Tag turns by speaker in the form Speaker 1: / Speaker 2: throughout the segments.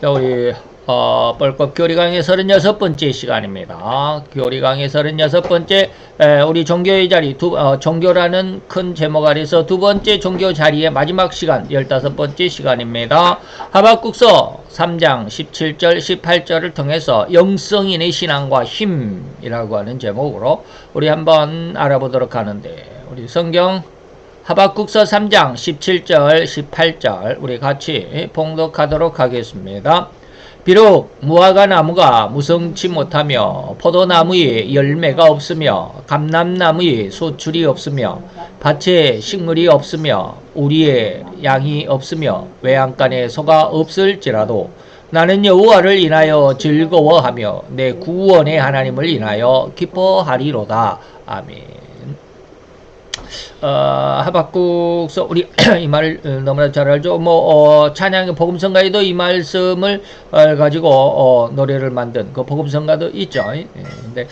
Speaker 1: 자, 우리 뻘컵 교리강의 36번째 시간입니다. 교리강의 36번째 우리 종교의 자리 종교라는 큰 제목 아래서 두 번째 종교 자리의 마지막 시간 15번째 시간입니다. 하박국서 3장 17절 18절을 통해서 영성인의 신앙과 힘이라고 하는 제목으로 우리 한번 알아보도록 하는데, 우리 성경 하박국서 3장 17절 18절 우리 같이 봉독하도록 하겠습니다. 비록 무화과 나무가 무성치 못하며 포도나무에 열매가 없으며 감람나무에 소출이 없으며 밭에 식물이 없으며 우리의 양이 없으며 외양간에 소가 없을지라도 나는 여호와를 인하여 즐거워하며 내 구원의 하나님을 인하여 기뻐하리로다. 아멘. 하박국서 우리 이 말을 너무나 잘 알죠. 찬양의 복음성가에도 이 말씀을 가지고 노래를 만든 그 복음성가도 있죠. 근데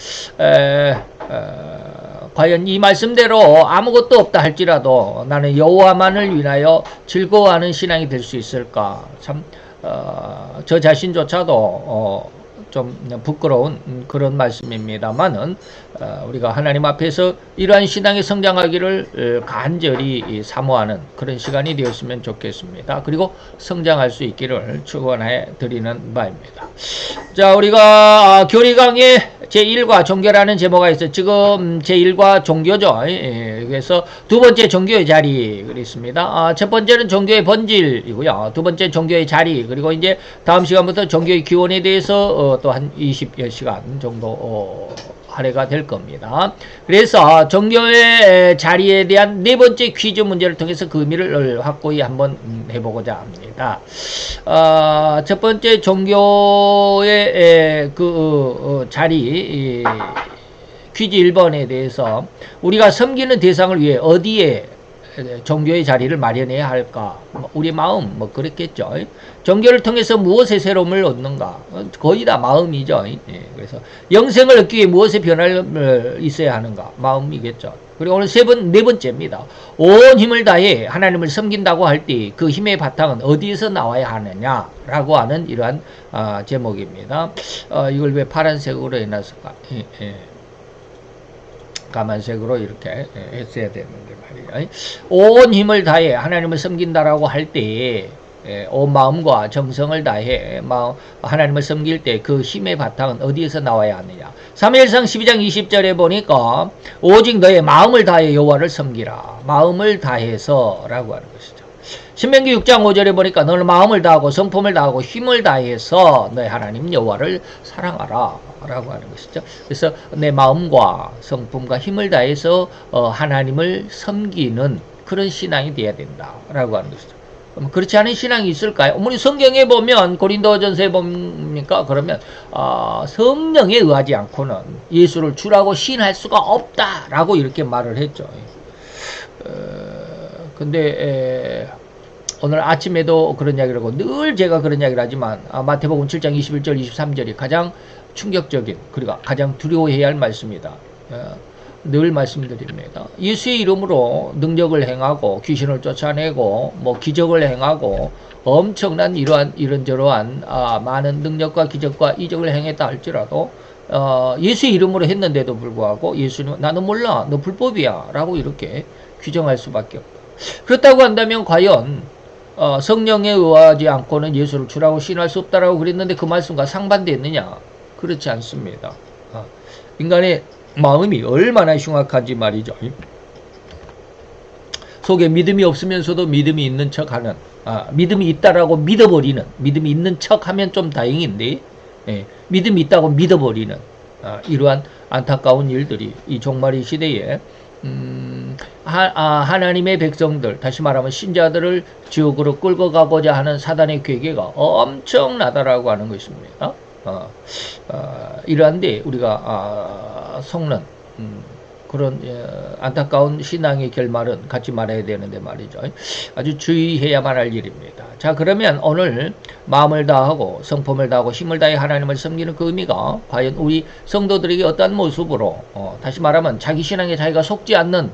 Speaker 1: 과연 이 말씀대로 아무것도 없다 할지라도 나는 여호와만을 위하여 즐거워하는 신앙이 될 수 있을까? 참 저 자신조차도 좀 부끄러운 그런 말씀입니다만은 우리가 하나님 앞에서 이러한 신앙이 성장하기를 간절히 사모하는 그런 시간이 되었으면 좋겠습니다. 그리고 성장할 수 있기를 축원해 드리는 바입니다. 자, 우리가 교리강의 제1과 종교라는 제목가 있어요. 지금 제1과 종교죠. 그래서 두 번째 종교의 자리 그랬습니다. 첫 번째는 종교의 본질이고요. 두 번째 종교의 자리, 그리고 이제 다음 시간부터 종교의 기원에 대해서 또 한 20여시간 정도 할애가 될 겁니다. 그래서 종교의 자리에 대한 네 번째 퀴즈 문제를 통해서 그 의미를 확고히 한번 해보고자 합니다. 첫 번째 종교의 그 자리 퀴즈 1번에 대해서 우리가 섬기는 대상을 위해 어디에 종교의 자리를 마련해야 할까? 우리 마음 그랬겠죠. 종교를 통해서 무엇의 새로움을 얻는가? 거의 다 마음이죠. 그래서 영생을 얻기 위해 무엇의 변화를 있어야 하는가? 마음이겠죠. 그리고 오늘 네 번째입니다. 온 힘을 다해 하나님을 섬긴다고 할 때 그 힘의 바탕은 어디에서 나와야 하느냐라고 하는 이러한 제목입니다. 이걸 왜 파란색으로 해놨을까? 까만색으로 이렇게 했어야 되는데 말이에요. 온 힘을 다해 하나님을 섬긴다라고 할 때 온 마음과 정성을 다해 하나님을 섬길 때 그 힘의 바탕은 어디에서 나와야 하느냐. 사무엘상 12장 20절에 보니까 오직 너의 마음을 다해 여호와를 섬기라. 마음을 다해서 라고 하는 것이죠. 신명기 6장 5절에 보니까 너는 마음을 다하고 성품을 다하고 힘을 다해서 너의 하나님 여호와를 사랑하라 라고 하는 것이죠. 그래서 내 마음과 성품과 힘을 다해서 하나님을 섬기는 그런 신앙이 되어야 된다 라고 하는 것이죠. 그렇지 않은 신앙이 있을까요? 우리 성경에 보면 고린도전서에 봅니까? 그러면 성령에 의하지 않고는 예수를 주라고 시인할 수가 없다라고 이렇게 말을 했죠. 근데 오늘 아침에도 그런 이야기를 하고 늘 제가 그런 이야기를 하지만 마태복음 7장 21절 23절이 가장 충격적인, 그리고 가장 두려워해야 할 말씀이다. 늘 말씀드립니다. 예수의 이름으로 능력을 행하고 귀신을 쫓아내고 기적을 행하고 엄청난 이런저러한 많은 능력과 기적과 이적을 행했다 할지라도 예수의 이름으로 했는데도 불구하고 예수는 나는 몰라, 너 불법이야 라고 이렇게 규정할 수밖에 없다. 그렇다고 한다면 과연 성령에 의하지 않고는 예수를 주라고 신할 수 없다라고 그랬는데 그 말씀과 상반되느냐? 그렇지 않습니다. 인간의 마음이 얼마나 흉악한지 말이죠. 속에 믿음이 없으면서도 믿음이 있는 척하는, 믿음이 있다라고 믿어버리는, 믿음이 있는 척하면 좀 다행인데 믿음이 있다고 믿어버리는 이러한 안타까운 일들이 이 종말의 시대에 하나님의 백성들, 다시 말하면 신자들을 지옥으로 끌고 가고자 하는 사단의 괴계가 엄청나다라고 하는 것입니다. 이러한데 우리가 속는 그런 안타까운 신앙의 결말은 갖지 말아야 되는데 말이죠. 아주 주의해야만 할 일입니다. 자, 그러면 오늘 마음을 다하고 성품을 다하고 힘을 다해 하나님을 섬기는 그 의미가 과연 우리 성도들에게 어떠한 모습으로 다시 말하면 자기 신앙에 자기가 속지 않는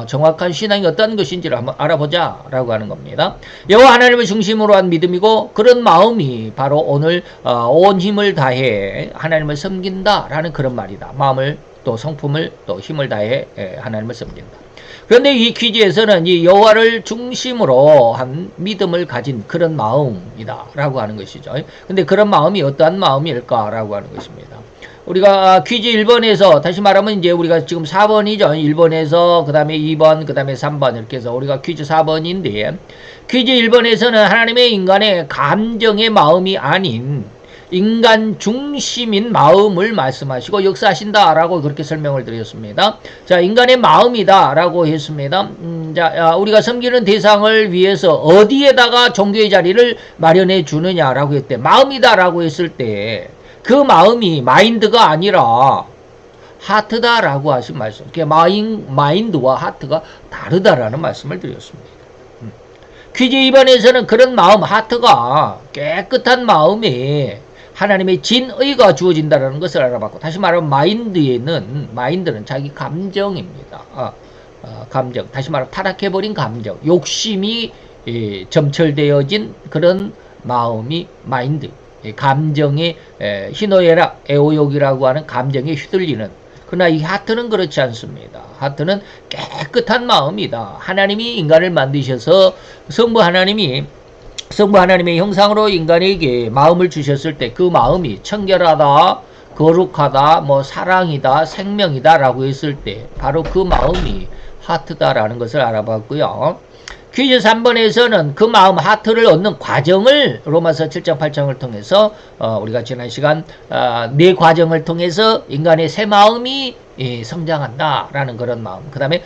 Speaker 1: 정확한 신앙이 어떤 것인지를 한번 알아보자 라고 하는 겁니다. 여호와 하나님을 중심으로 한 믿음이고 그런 마음이 바로 오늘 온 힘을 다해 하나님을 섬긴다 라는 그런 말이다. 마음을 또 성품을 또 힘을 다해 하나님을 섬긴다. 그런데 이 퀴즈에서는 이 여호와를 중심으로 한 믿음을 가진 그런 마음이다 라고 하는 것이죠. 근데 그런 마음이 어떠한 마음일까 라고 하는 것입니다. 우리가 퀴즈 1번에서 다시 말하면 이제 우리가 지금 4번이죠. 1번에서 그 다음에 2번 그 다음에 3번 이렇게 해서 우리가 퀴즈 4번인데 퀴즈 1번에서는 하나님의 인간의 감정의 마음이 아닌 인간 중심인 마음을 말씀하시고 역사하신다라고 그렇게 설명을 드렸습니다. 자, 인간의 마음이다라고 했습니다. 자, 우리가 섬기는 대상을 위해서 어디에다가 종교의 자리를 마련해 주느냐라고 했대. 마음이다라고 했을 때 그 마음이 마인드가 아니라 하트다라고 하신 말씀. 마인드와 하트가 다르다라는 말씀을 드렸습니다. 퀴즈 2번에서는 그런 마음, 하트가 깨끗한 마음에 하나님의 진의가 주어진다는 것을 알아봤고, 다시 말하면 마인드는 자기 감정입니다. 감정. 다시 말하면 타락해버린 감정. 욕심이 점철되어진 그런 마음이 마인드. 감정의 희노애락, 애호욕이라고 하는 감정에 휘둘리는. 그러나 이 하트는 그렇지 않습니다. 하트는 깨끗한 마음이다. 하나님이 인간을 만드셔서 성부 하나님의 형상으로 인간에게 마음을 주셨을 때 그 마음이 청결하다, 거룩하다, 뭐 사랑이다, 생명이다 라고 했을 때 바로 그 마음이 하트다라는 것을 알아봤고요. 퀴즈 3번에서는 그 마음 하트를 얻는 과정을 로마서 7장 8장을 통해서 우리가 지난 시간 네 과정을 통해서 인간의 새 마음이 성장한다라는 그런 마음. 그 다음에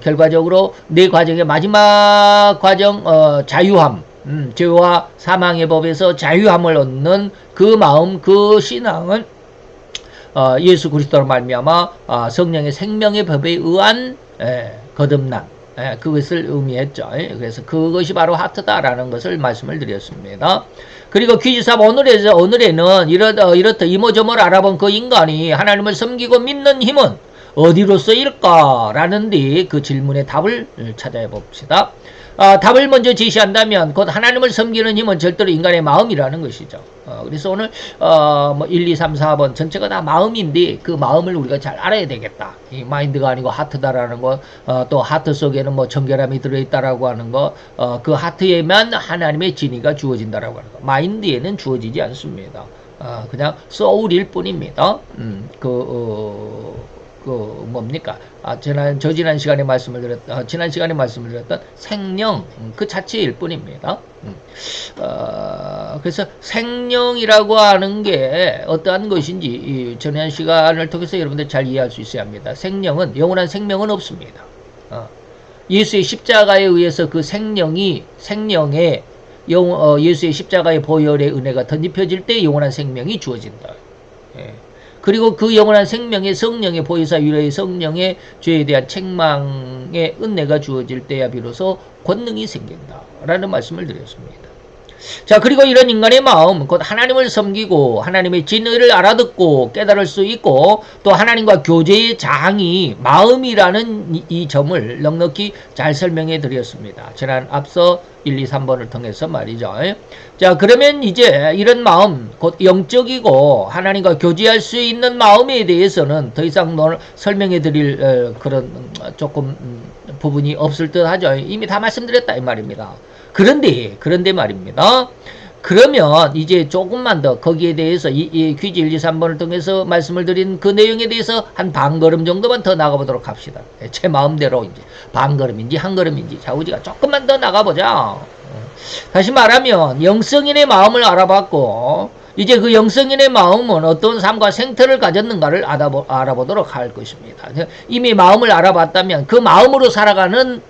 Speaker 1: 결과적으로 네 과정의 마지막 과정 자유함. 죄와 사망의 법에서 자유함을 얻는 그 마음, 그 신앙은 예수 그리스도로 말미암아 성령의 생명의 법에 의한 거듭남, 그것을 의미했죠. 그래서 그것이 바로 하트다라는 것을 말씀을 드렸습니다. 그리고 퀴즈 3 오늘에는 이렇다 이모저모를 알아본 그 인간이 하나님을 섬기고 믿는 힘은 어디로서일까? 라는 그 질문의 답을 찾아봅시다. 답을 먼저 제시한다면 곧 하나님을 섬기는 힘은 절대로 인간의 마음이라는 것이죠. 그래서 오늘 1, 2, 3, 4번 전체가 다 마음인데 그 마음을 우리가 잘 알아야 되겠다. 이 마인드가 아니고 하트다라는 거, 또 하트 속에는 뭐 청결함이 들어있다라고 하는 거, 그 하트에만 하나님의 진리가 주어진다라고 하는 거. 마인드에는 주어지지 않습니다. 그냥 소울일 뿐입니다. 뭡니까? 지난 시간에 말씀을 드렸던 생명, 그 자체일 뿐입니다. 그래서 생명이라고 하는 게 어떠한 것인지, 지난 시간을 통해서 여러분들 잘 이해할 수 있어야 합니다. 영원한 생명은 없습니다. 예수의 십자가에 의해서 그 생명의 예수의 십자가의 보혈의 은혜가 덧입혀질 때 영원한 생명이 주어진다. 그리고 그 영원한 생명의 성령의 보혜사 유래의 성령의 죄에 대한 책망의 은혜가 주어질 때야 비로소 권능이 생긴다라는 말씀을 드렸습니다. 자, 그리고 이런 인간의 마음, 곧 하나님을 섬기고 하나님의 진의를 알아듣고 깨달을 수 있고 또 하나님과 교제의 장이 마음이라는 이 점을 넉넉히 잘 설명해 드렸습니다. 지난 앞서 1, 2, 3번을 통해서 말이죠. 자, 그러면 이제 이런 마음, 곧 영적이고 하나님과 교제할 수 있는 마음에 대해서는 더 이상 설명해 드릴 그런 조금 부분이 없을 듯 하죠. 이미 다 말씀드렸다 이 말입니다. 그런데 말입니다. 그러면 이제 조금만 더 거기에 대해서 이 퀴즈 1, 2, 3번을 통해서 말씀을 드린 그 내용에 대해서 한 반걸음 정도만 더 나가보도록 합시다. 제 마음대로 이제 반걸음인지 한 걸음인지 자우지가 조금만 더 나가보자. 다시 말하면 영성인의 마음을 알아봤고 이제 그 영성인의 마음은 어떤 삶과 생태를 가졌는가를 알아보도록 할 것입니다. 이미 마음을 알아봤다면 그 마음으로 살아가는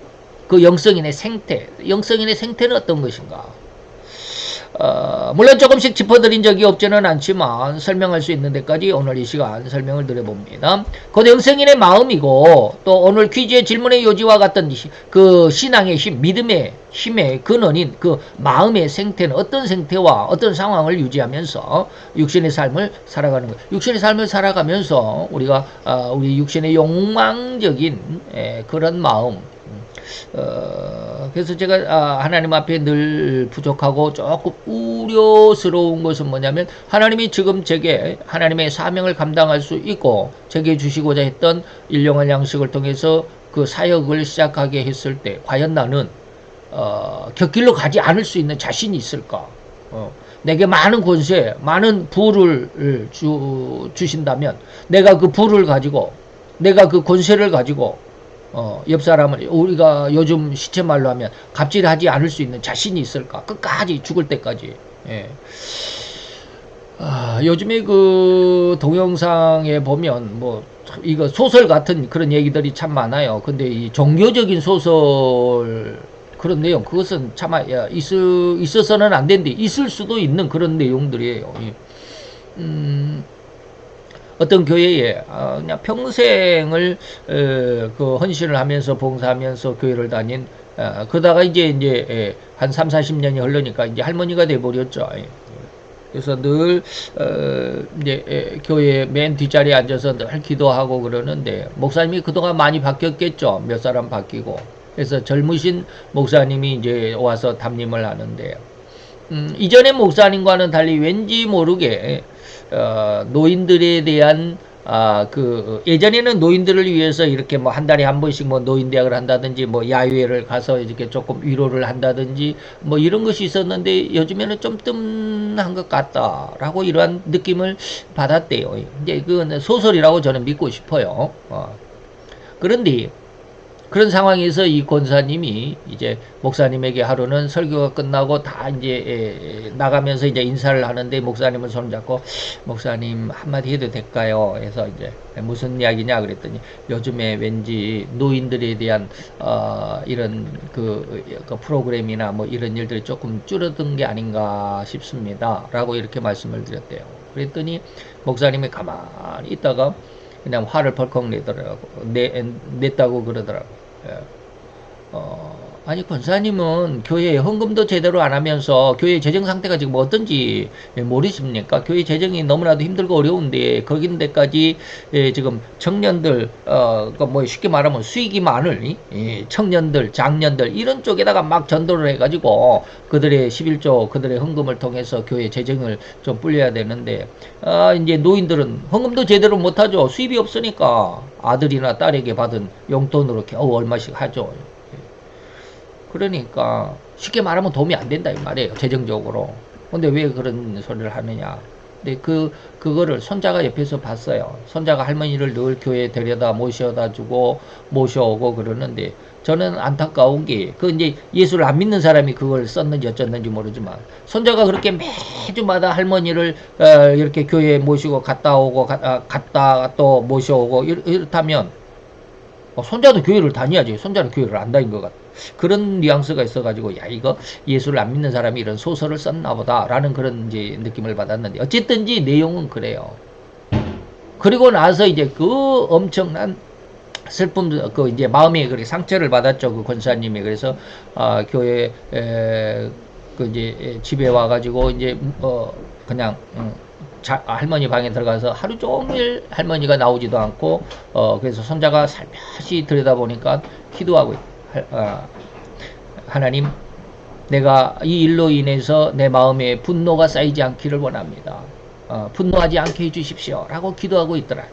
Speaker 1: 그 영성인의 생태는 어떤 것인가? 물론 조금씩 짚어드린 적이 없지는 않지만 설명할 수 있는 데까지 오늘 이 시간 설명을 드려봅니다. 곧 영생인의 마음이고 또 오늘 퀴즈의 질문의 요지와 같던 그 신앙의 힘, 믿음의 힘의 근원인 그 마음의 생태는 어떤 생태와 어떤 상황을 유지하면서 육신의 삶을 살아가는 거예요. 육신의 삶을 살아가면서 우리가 우리 육신의 욕망적인 그런 마음, 그래서 제가 하나님 앞에 늘 부족하고 조금 우려스러운 것은 뭐냐면 하나님이 지금 제게 하나님의 사명을 감당할 수 있고 제게 주시고자 했던 일용할 양식을 통해서 그 사역을 시작하게 했을 때 과연 나는 곁길로 가지 않을 수 있는 자신이 있을까? 내게 많은 권세, 많은 부를 주신다면 내가 그 부를 가지고 내가 그 권세를 가지고 옆 사람을 우리가 요즘 시체말로 하면 갑질하지 않을 수 있는 자신이 있을까? 끝까지 죽을 때까지. 예. 요즘에 그 동영상에 보면 뭐 이거 소설 같은 그런 얘기들이 참 많아요. 근데 이 종교적인 소설 그런 내용 그것은 참 있어서는 안 되는데 있을 수도 있는 그런 내용들이에요. 어떤 교회에 그냥 평생을 그 헌신을 하면서 봉사하면서 교회를 다닌 그러다가 이제 한 3, 40년이 흘러니까 이제 할머니가 돼 버렸죠. 그래서 늘 이제 교회 맨 뒷자리에 앉아서 늘 기도하고 그러는데 목사님이 그동안 많이 바뀌었겠죠. 몇 사람 바뀌고. 그래서 젊으신 목사님이 이제 와서 담임을 하는데 이전의 목사님과는 달리 왠지 모르게 노인들에 대한 예전에는 노인들을 위해서 이렇게 뭐 한 달에 한 번씩 뭐 노인대학을 한다든지 뭐 야유회를 가서 이렇게 조금 위로를 한다든지 뭐 이런 것이 있었는데 요즘에는 좀 뜸한 것 같다라고 이러한 느낌을 받았대요. 이제 그건 소설이라고 저는 믿고 싶어요. 그런데 그런 상황에서 이 권사님이 이제 목사님에게 하루는 설교가 끝나고 다 이제 나가면서 이제 인사를 하는데 목사님은 손잡고 목사님 한마디 해도 될까요? 해서 이제 무슨 이야기냐 그랬더니 요즘에 왠지 노인들에 대한 이런 그 프로그램이나 뭐 이런 일들이 조금 줄어든 게 아닌가 싶습니다. 라고 이렇게 말씀을 드렸대요. 그랬더니 목사님이 가만히 있다가 그냥 화를 벌컥 냈다고 그러더라고. 아니 권사님은 교회 헌금도 제대로 안 하면서 교회 재정 상태가 지금 어떤지 모르십니까? 교회 재정이 너무나도 힘들고 어려운데 거긴데까지 지금 청년들 뭐 쉽게 말하면 수익이 많을 청년들, 장년들 이런 쪽에다가 막 전도를 해가지고 그들의 11조 그들의 헌금을 통해서 교회 재정을 좀 불려야 되는데 이제 노인들은 헌금도 제대로 못하죠. 수입이 없으니까 아들이나 딸에게 받은 용돈으로 겨우 얼마씩 하죠. 그러니까 쉽게 말하면 도움이 안 된다 이 말이에요. 재정적으로. 근데 왜 그런 소리를 하느냐. 근데 그거를 손자가 옆에서 봤어요. 손자가 할머니를 늘 교회에 데려다 모셔다 주고 모셔오고 그러는데 저는 안타까운 게 그 이제 예수를 안 믿는 사람이 그걸 썼는지 어쩌는지 모르지만 손자가 그렇게 매주마다 할머니를 이렇게 교회에 모시고 갔다 오고 갔다 또 모셔오고 이렇다면 손자도 교회를 다녀야지. 손자는 교회를 안 다닌 것 같아. 그런 뉘앙스가 있어가지고 야 이거 예수를 안 믿는 사람이 이런 소설을 썼나 보다라는 그런 이제 느낌을 받았는데 어쨌든지 내용은 그래요. 그리고 나서 이제 그 엄청난 슬픔 그 이제 마음에 그렇게 상처를 받았죠. 그 권사님이. 그래서 교회 그 이제 집에 와가지고 이제 그냥 할머니 방에 들어가서 하루 종일 할머니가 나오지도 않고 그래서 손자가 살며시 들여다보니까 기도하고 하나님 내가 이 일로 인해서 내 마음에 분노가 쌓이지 않기를 원합니다. 분노하지 않게 해주십시오 라고 기도하고 있더라.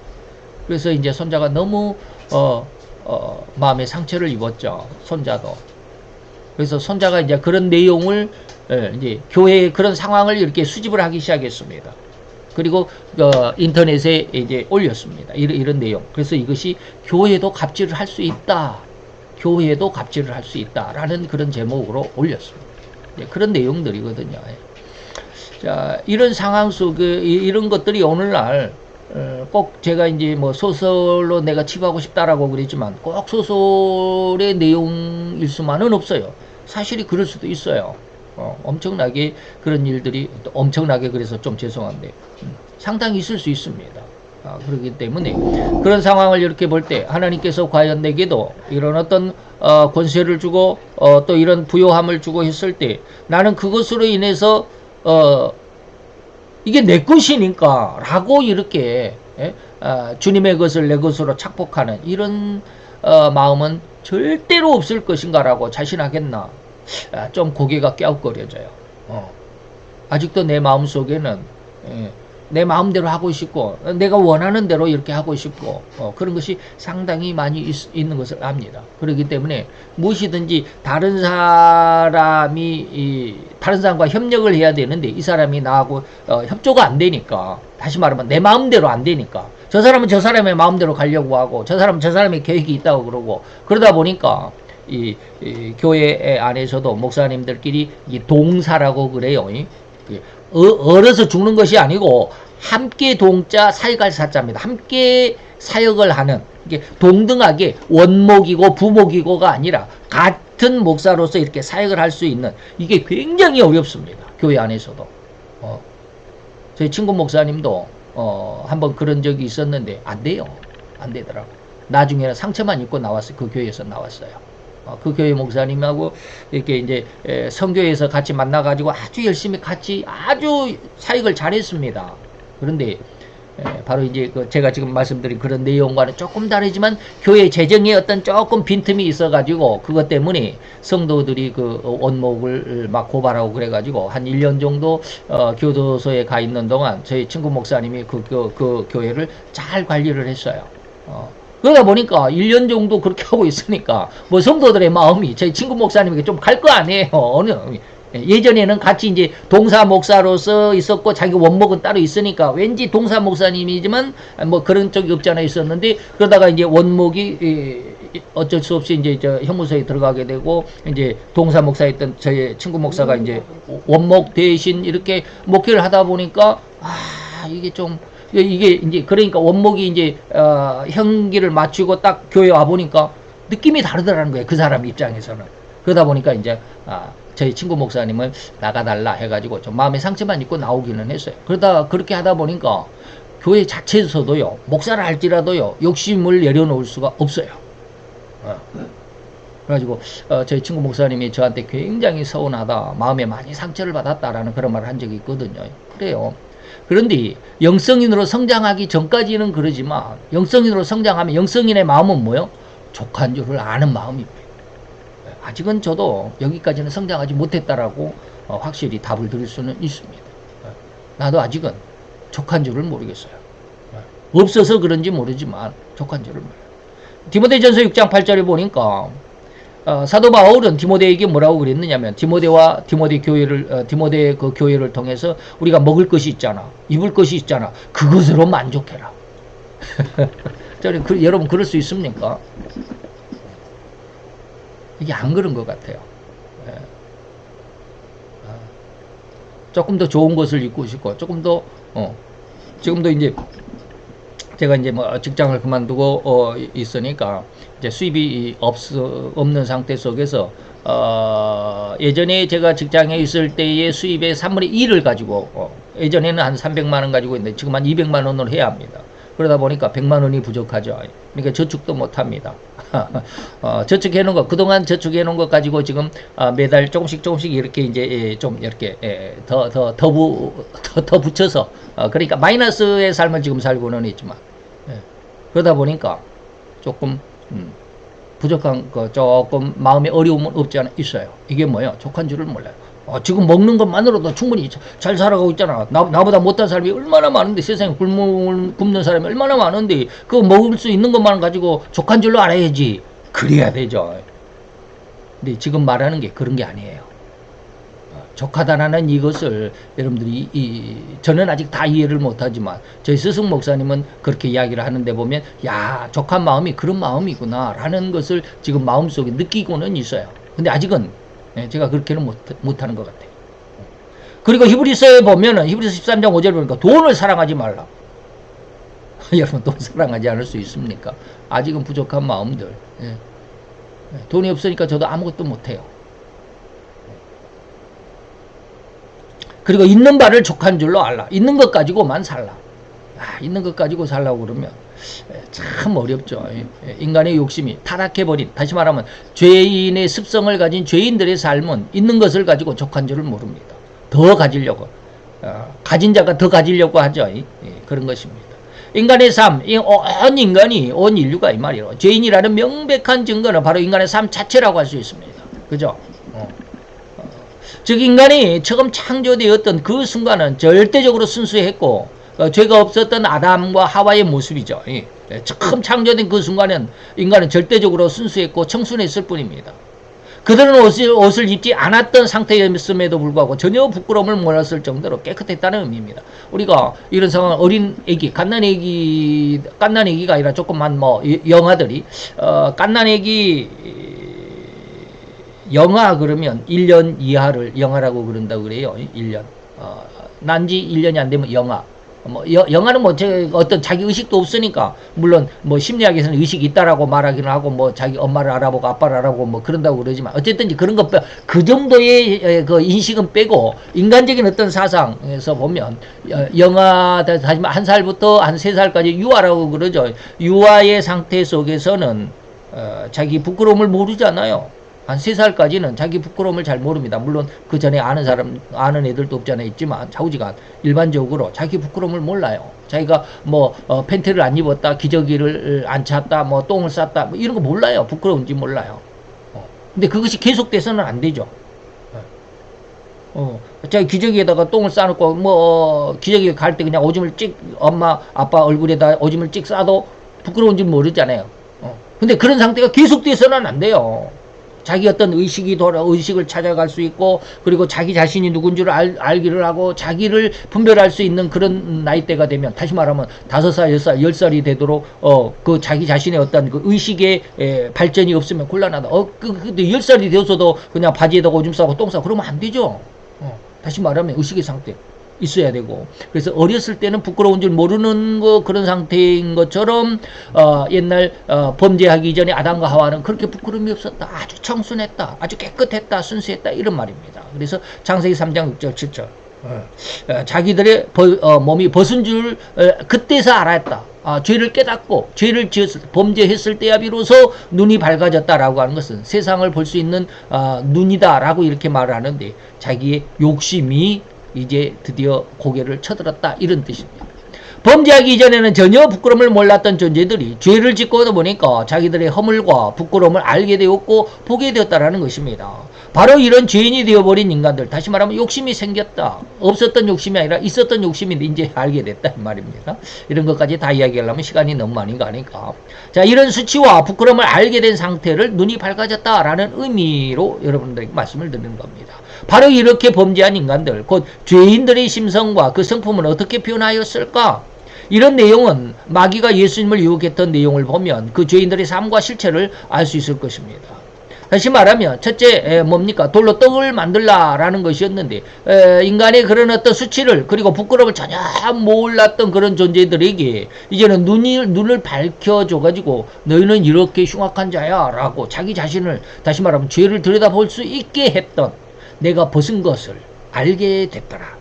Speaker 1: 그래서 이제 손자가 너무 마음에 상처를 입었죠. 손자도. 그래서 손자가 이제 그런 내용을 이제 교회의 그런 상황을 이렇게 수집을 하기 시작했습니다. 그리고 인터넷에 이제 올렸습니다. 이런 내용. 그래서 이것이 교회도 갑질을 할 수 있다. 교회도 갑질을 할 수 있다라는 그런 제목으로 올렸습니다. 그런 내용들이거든요. 자, 이런 상황 속에 이런 것들이 오늘날 꼭 제가 이제 뭐 소설로 내가 치부하고 싶다라고 그랬지만 꼭 소설의 내용일 수만은 없어요. 사실이 그럴 수도 있어요. 엄청나게 그런 일들이 엄청나게 그래서 좀 죄송한데 상당히 있을 수 있습니다. 그렇기 때문에 그런 상황을 이렇게 볼 때 하나님께서 과연 내게도 이런 어떤 권세를 주고 또 이런 부요함을 주고 했을 때 나는 그것으로 인해서 이게 내 것이니까 라고 이렇게 주님의 것을 내 것으로 착복하는 이런 마음은 절대로 없을 것인가 라고 자신하겠나. 좀 고개가 깨우거려져요. 아직도 내 마음속에는 내 마음대로 하고 싶고 내가 원하는 대로 이렇게 하고 싶고 그런 것이 상당히 많이 있는 것을 압니다. 그렇기 때문에 무엇이든지 다른 사람과 협력을 해야 되는데 이 사람이 나하고 협조가 안 되니까, 다시 말하면 내 마음대로 안 되니까 저 사람은 저 사람의 마음대로 가려고 하고 저 사람은 저 사람의 계획이 있다고 그러고, 그러다 보니까 이 교회 안에서도 목사님들끼리 이 동사라고 그래요. 얼어서 죽는 것이 아니고 함께 동자 사역할 사자입니다. 함께 사역을 하는, 이게 동등하게 원목이고 부목이고가 아니라 같은 목사로서 이렇게 사역을 할 수 있는, 이게 굉장히 어렵습니다. 교회 안에서도. 저희 친구 목사님도 한번 그런 적이 있었는데 안 돼요. 안 되더라고. 나중에는 상처만 입고 나왔어요. 그 교회에서 나왔어요. 그 교회 목사님하고 이렇게 이제 선교에서 같이 만나가지고 아주 열심히 같이 아주 사역을 잘했습니다. 그런데 바로 이제 제가 지금 말씀드린 그런 내용과는 조금 다르지만 교회 재정에 어떤 조금 빈틈이 있어가지고 그것 때문에 성도들이 그 원목을 막 고발하고 그래가지고 한 1년 정도 교도소에 가 있는 동안 저희 친구 목사님이 그 교회를 잘 관리를 했어요. 그러다 보니까 1년 정도 그렇게 하고 있으니까 뭐 성도들의 마음이 저희 친구 목사님에게 좀 갈 거 아니에요. 예전에는 같이 이제 동사 목사로서 있었고 자기 원목은 따로 있으니까 왠지 동사 목사님이지만 뭐 그런 쪽이 없잖아 있었는데, 그러다가 이제 원목이 어쩔 수 없이 이제 저 형무소에 들어가게 되고 이제 동사 목사였던 저희 친구 목사가 이제 원목 대신 이렇게 목회를 하다 보니까 이게 이제 그러니까 원목이 이제 형기를 맞추고 딱 교회 와 보니까 느낌이 다르더라는 거예요. 그 사람 입장에서는. 그러다 보니까 이제 저희 친구 목사님을 나가달라 해가지고 좀 마음의 상처만 입고 나오기는 했어요. 그러다 그렇게 하다 보니까 교회 자체에서도요, 목사를 할지라도요 욕심을 내려놓을 수가 없어요. 그래가지고 저희 친구 목사님이 저한테 굉장히 서운하다, 마음에 많이 상처를 받았다라는 그런 말을 한 적이 있거든요. 그래요. 그런데 영성인으로 성장하기 전까지는 그러지만 영성인으로 성장하면 영성인의 마음은 뭐요? 족한 줄을 아는 마음입니다. 아직은 저도 여기까지는 성장하지 못했다라고 확실히 답을 드릴 수는 있습니다. 나도 아직은 족한 줄을 모르겠어요. 없어서 그런지 모르지만 족한 줄을 몰라요. 디모데전서 6장 8절에 보니까 사도 바울은 디모데에게 뭐라고 그랬느냐면 디모데 그 교회를 통해서 우리가 먹을 것이 있잖아, 입을 것이 있잖아, 그것으로 만족해라. 여러분 그럴 수 있습니까? 이게 안 그런 것 같아요. 조금 더 좋은 것을 입고 싶고 조금 더 지금도 이제 제가 이제 뭐 직장을 그만두고 있으니까 이제 수입이 없는 상태 속에서 예전에 제가 직장에 있을 때의 수입의 3분의 1을 가지고 예전에는 한 300만 원 가지고 있는데 지금 한 200만 원으로 해야 합니다. 그러다 보니까 100만 원이 부족하죠. 그러니까 저축도 못 합니다. 저축해 놓은 거, 그동안 저축해 놓은 것 가지고 지금 매달 조금씩 이렇게 이제 좀 이렇게 더 붙여서 그러니까 마이너스의 삶을 지금 살고는 있지만, 그러다 보니까 조금 부족한 거, 조금 마음의 어려움은 없지 않아 있어요. 이게 뭐예요? 족한 줄을 몰라요. 지금 먹는 것만으로도 충분히 잘 살아가고 있잖아. 나보다 못한 사람이 얼마나 많은데, 세상에 굶는 사람이 얼마나 많은데 그거 먹을 수 있는 것만 가지고 족한 줄로 알아야지. 그래야 되죠. 근데 지금 말하는 게 그런 게 아니에요. 족하다라는 이것을 여러분들이 저는 아직 다 이해를 못하지만 저희 스승 목사님은 그렇게 이야기를 하는데 보면, 야, 족한 마음이 그런 마음이구나 라는 것을 지금 마음속에 느끼고는 있어요. 근데 아직은 제가 그렇게는 못하는 것 같아요. 그리고 히브리서에 보면은 히브리서 13장 5절에 보니까 돈을 사랑하지 말라. 여러분 돈 사랑하지 않을 수 있습니까? 아직은 부족한 마음들. 돈이 없으니까 저도 아무것도 못해요. 그리고 있는 바를 족한 줄로 알라. 있는 것 가지고만 살라. 있는 것 가지고 살라고 그러면 참 어렵죠. 인간의 욕심이 타락해버린, 다시 말하면 죄인의 습성을 가진 죄인들의 삶은 있는 것을 가지고 족한 줄을 모릅니다. 더 가지려고, 가진 자가 더 가지려고 하죠. 그런 것입니다. 인간의 삶, 온 인간이, 온 인류가 이 말이에요. 죄인이라는 명백한 증거는 바로 인간의 삶 자체라고 할 수 있습니다. 그죠? 즉 인간이 처음 창조되었던 그 순간은 절대적으로 순수했고 죄가 없었던 아담과 하와의 모습이죠. 처음 창조된 그 순간은 인간은 절대적으로 순수했고 청순했을 뿐입니다. 그들은 옷을 입지 않았던 상태였음에도 불구하고 전혀 부끄러움을 몰랐을 정도로 깨끗했다는 의미입니다. 우리가 이런 상황, 어린 애기, 갓난애기가 아니라 조금만 영아들이, 갓난애기 영아 그러면 1년 이하를 영아라고 그런다고 그래요. 1년. 난지 1년이 안 되면 영아. 영아는 어떤 자기 의식도 없으니까, 물론 심리학에서는 의식이 있다라고 말하기는 하고, 자기 엄마를 알아보고 아빠를 알아보고 그런다고 그러지만, 어쨌든 그런 것, 그 정도의 그 인식은 빼고, 인간적인 어떤 사상에서 보면, 영아, 하지만 1살부터 한 3살까지 유아라고 그러죠. 유아의 상태 속에서는, 자기 부끄러움을 모르잖아요. 한 3살까지는 자기 부끄러움을 잘 모릅니다. 물론 그 전에 아는 애들도 없잖아요. 있지만 좌우지간 일반적으로 자기 부끄러움을 몰라요. 자기가 팬티를 안 입었다, 기저귀를 안 찼다, 똥을 쌌다, 이런 거 몰라요. 부끄러운지 몰라요. 근데 그것이 계속돼서는 안 되죠. 자기 기저귀에다가 똥을 싸놓고 기저귀 갈 때 그냥 오줌을 엄마 아빠 얼굴에다 오줌을 싸도 부끄러운지 모르잖아요. 근데 그런 상태가 계속돼서는 안 돼요. 자기 어떤 의식을 찾아갈 수 있고, 그리고 자기 자신이 누군지를 알기를 하고, 자기를 분별할 수 있는 그런 나이대가 되면, 다시 말하면 5살, 6살, 10살이 되도록, 그 자기 자신의 어떤 그 의식의 발전이 없으면 곤란하다. 근데 10살이 되어서도 그냥 바지에다가 오줌 싸고 똥 싸고 그러면 안 되죠. 다시 말하면 의식의 상태. 있어야 되고, 그래서 어렸을 때는 부끄러운 줄 모르는 그런 상태인 것처럼 옛날 범죄하기 전에 아담과 하와는 그렇게 부끄러움이 없었다. 아주 청순했다. 아주 깨끗했다. 순수했다. 이런 말입니다. 그래서 창세기 3장 6절 7절 자기들의 몸이 벗은 줄 그때서 알았다. 죄를 깨닫고 죄를 범죄했을 때야 비로소 눈이 밝아졌다라고 하는 것은 세상을 볼 수 있는 눈이다라고 이렇게 말을 하는데, 자기의 욕심이 이제 드디어 고개를 쳐들었다, 이런 뜻입니다. 범죄하기 이전에는 전혀 부끄러움을 몰랐던 존재들이 죄를 짓고 보니까 자기들의 허물과 부끄러움을 알게 되었고 보게 되었다라는 것입니다. 바로 이런 죄인이 되어버린 인간들, 다시 말하면 욕심이 생겼다. 없었던 욕심이 아니라 있었던 욕심이 이제 알게 됐다, 이 말입니다. 이런 것까지 다 이야기하려면 시간이 너무 많이 가니까. 자, 이런 수치와 부끄러움을 알게 된 상태를 눈이 밝아졌다라는 의미로 여러분들에게 말씀을 드리는 겁니다. 바로 이렇게 범죄한 인간들, 곧 죄인들의 심성과 그 성품은 어떻게 표현하였을까? 이런 내용은 마귀가 예수님을 유혹했던 내용을 보면 그 죄인들의 삶과 실체를 알 수 있을 것입니다. 다시 말하면 첫째 뭡니까? 돌로 떡을 만들라라는 것이었는데, 인간의 그런 어떤 수치를, 그리고 부끄러움을 전혀 몰랐던 그런 존재들에게 이제는 눈을 밝혀줘가지고 너희는 이렇게 흉악한 자야 라고 자기 자신을, 다시 말하면 죄를 들여다볼 수 있게 했던, 내가 벗은 것을 알게 됐더라.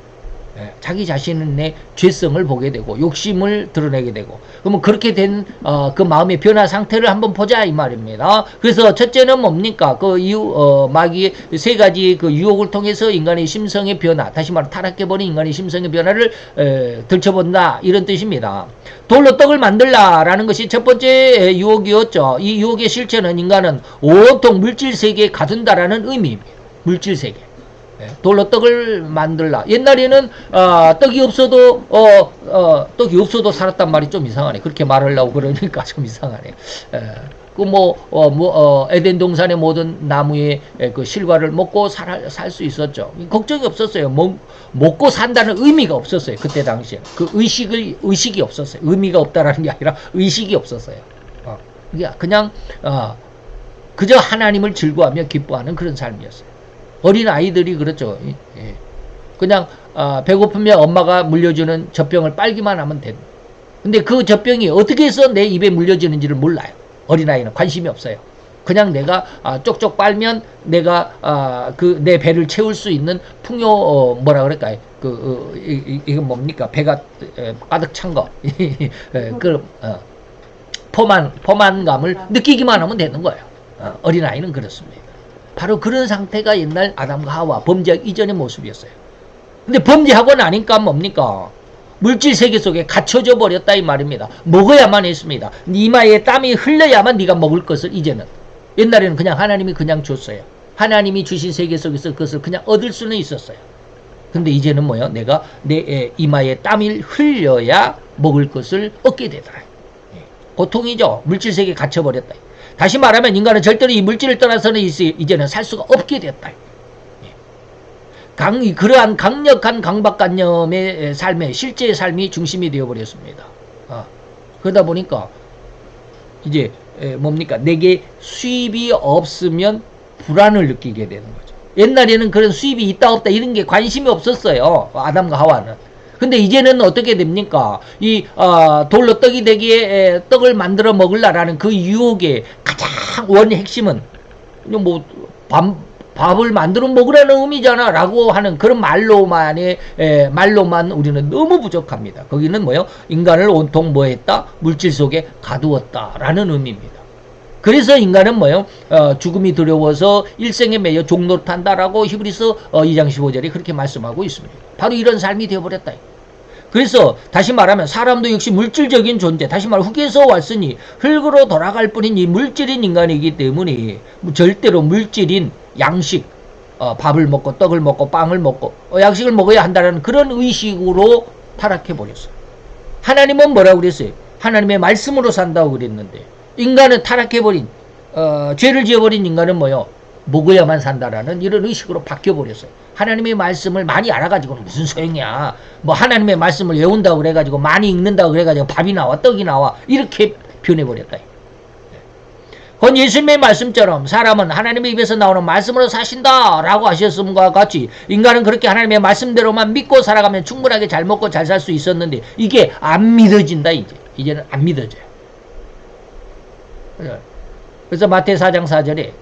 Speaker 1: 자기 자신의 죄성을 보게 되고 욕심을 드러내게 되고, 그러면 그렇게 된 그 마음의 변화 상태를 한번 보자, 이 말입니다. 그래서 첫째는 뭡니까? 그 마귀의 3가지 그 유혹을 통해서 인간의 심성의 변화, 다시 말해 타락해버린 인간의 심성의 변화를 들춰본다, 이런 뜻입니다. 돌로 떡을 만들라라는 것이 첫 번째 유혹이었죠. 이 유혹의 실체는 인간은 온통 물질 세계에 가둔다라는 의미입니다. 물질 세계. 돌로 떡을 만들라. 옛날에는 떡이 없어도 살았단 말이 좀 이상하네. 그렇게 말하려고 그러니까 좀 이상하네. 에덴 동산의 모든 나무의 그 실과를 먹고 살 수 있었죠. 걱정이 없었어요. 먹고 산다는 의미가 없었어요. 그때 당시에 그 의식이 없었어요. 의미가 없다라는 게 아니라 의식이 없었어요. 그냥 그저 하나님을 즐거워하며 기뻐하는 그런 삶이었어요. 어린 아이들이 그렇죠. 그냥 배고프면 엄마가 물려주는 젖병을 빨기만 하면 된다. 근데 그 젖병이 어떻게 해서 내 입에 물려지는지를 몰라요. 어린아이는 관심이 없어요. 그냥 내가 쪽쪽 빨면 내가 그 내 배를 채울 수 있는 풍요 뭐라 그럴까요? 이건 뭡니까? 배가 가득 찬 거. 그 포만감을 느끼기만 하면 되는 거예요. 어린아이는 그렇습니다. 바로 그런 상태가 옛날 아담과 하와 범죄하기 이전의 모습이었어요. 근데 범죄하고 나니까 뭡니까? 물질 세계 속에 갇혀져 버렸다 이 말입니다. 먹어야만 했습니다. 이마에 땀이 흘러야만 네가 먹을 것을 이제는. 옛날에는 그냥 하나님이 그냥 줬어요. 하나님이 주신 세계 속에서 그것을 그냥 얻을 수는 있었어요. 근데 이제는 뭐요? 내가 내 이마에 땀이 흘려야 먹을 것을 얻게 되더라. 고통이죠. 물질 세계에 갇혀버렸다. 다시 말하면 인간은 절대로 이 물질을 떠나서는 이제는 살 수가 없게 됐다. 그러한 강력한 강박관념의 삶의 실제의 삶이 중심이 되어버렸습니다. 그러다 보니까 이제 뭡니까? 내게 수입이 없으면 불안을 느끼게 되는 거죠. 옛날에는 그런 수입이 있다 없다 이런 게 관심이 없었어요. 아담과 하와는. 근데 이제는 어떻게 됩니까? 이 돌로 떡이 되기에 떡을 만들어 먹으려라는 그 유혹의 가장 핵심은 뭐 밥을 만들어 먹으라는 의미잖아 라고 하는 그런 말로만 우리는 너무 부족합니다. 거기는 뭐요? 인간을 온통 뭐 했다? 물질 속에 가두었다 라는 의미입니다. 그래서 인간은 뭐요? 죽음이 두려워서 일생에 매여 종노릇한다라고 히브리서 2장 15절에 그렇게 말씀하고 있습니다. 바로 이런 삶이 되어버렸다. 그래서 다시 말하면 사람도 역시 물질적인 존재, 다시 말하면 흙에서 왔으니 흙으로 돌아갈 뿐인 이 물질인 인간이기 때문에 절대로 물질인 양식, 밥을 먹고 떡을 먹고 빵을 먹고 양식을 먹어야 한다는 그런 의식으로 타락해버렸어요. 하나님은 뭐라고 그랬어요? 하나님의 말씀으로 산다고 그랬는데 인간은 타락해버린 죄를 지어버린 인간은 뭐요? 먹어야만 산다라는 이런 의식으로 바뀌어버렸어요. 하나님의 말씀을 많이 알아가지고는 무슨 소용이야. 뭐 하나님의 말씀을 외운다고 그래가지고 많이 읽는다고 그래가지고 밥이 나와 떡이 나와 이렇게 변해버렸다. 건 예수님의 말씀처럼 사람은 하나님의 입에서 나오는 말씀으로 사신다 라고 하셨음과 같이 인간은 그렇게 하나님의 말씀대로만 믿고 살아가면 충분하게 잘 먹고 잘 살 수 있었는데 이게 안 믿어진다. 이제는 안 믿어져요. 그래서 마태 4장 4절에